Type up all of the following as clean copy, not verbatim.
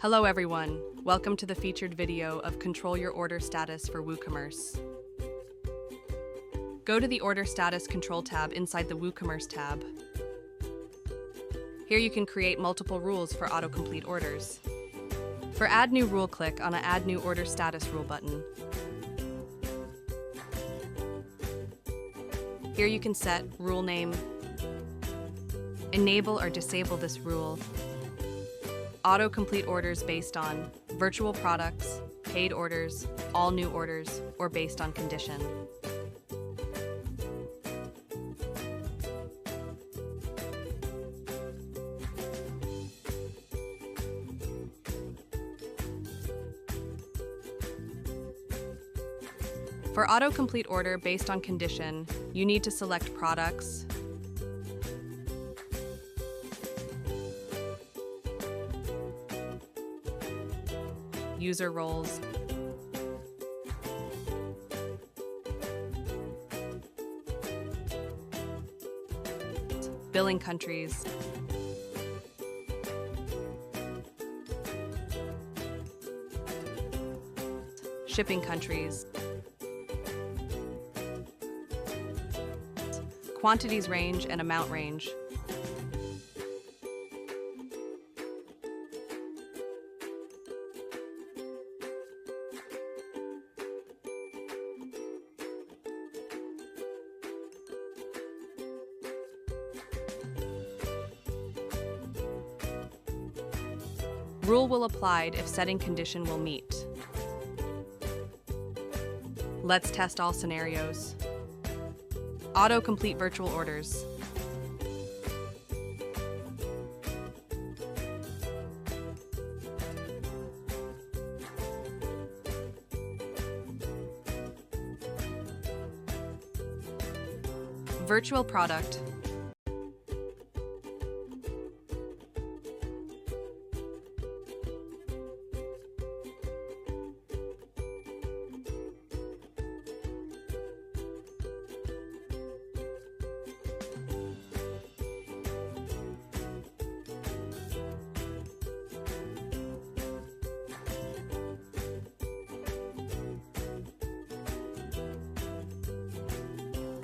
Hello everyone, welcome to the featured video of Control Your Order Status for WooCommerce. Go to the Order Status Control tab inside the WooCommerce tab. Here you can create multiple rules for autocomplete orders. For Add New Rule, click on the Add New Order Status Rule button. Here you can set rule name, enable or disable this rule, autocomplete orders based on virtual products, paid orders, all new orders, or based on condition. For autocomplete order based on condition, you need to select products, user roles, billing countries, shipping countries, quantities range and amount range, rule will apply if setting condition will meet. Let's test all scenarios. Autocomplete virtual orders. Virtual product.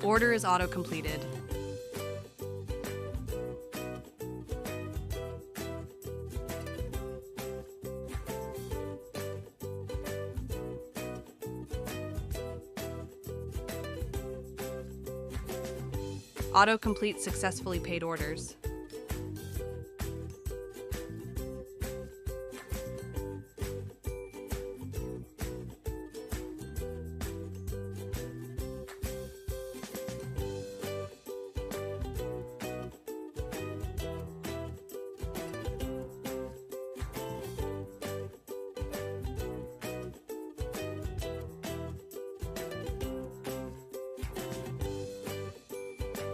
Order is auto-completed. Auto-complete successfully paid orders.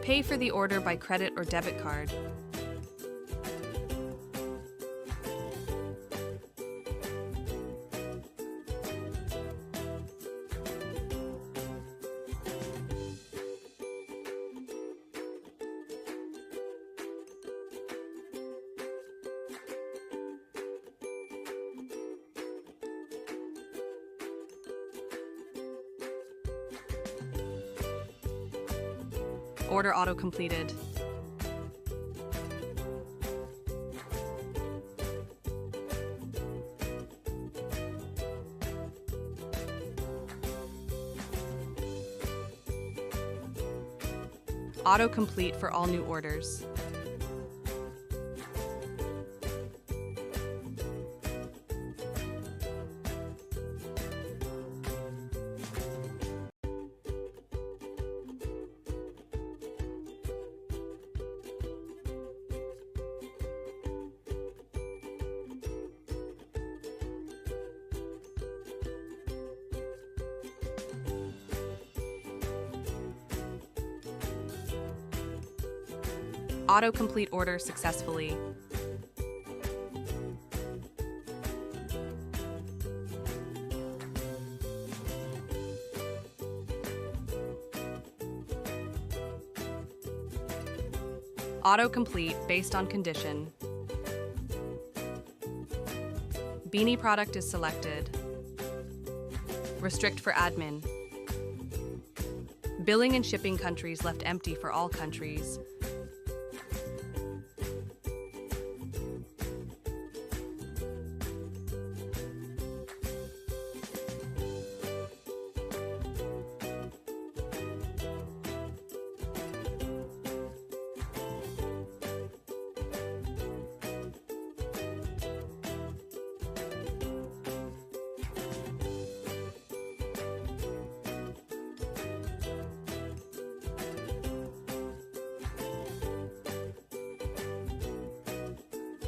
Pay for the order by credit or debit card. Order auto-completed. Auto-complete for all new orders. Autocomplete order successfully. Autocomplete based on condition. Beanie product is selected. Restrict for admin. Billing and shipping countries left empty for all countries.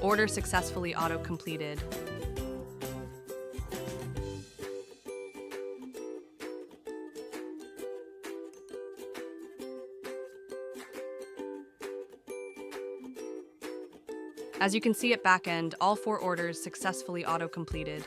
Order successfully auto-completed. As you can see at back end, all 4 orders successfully auto-completed.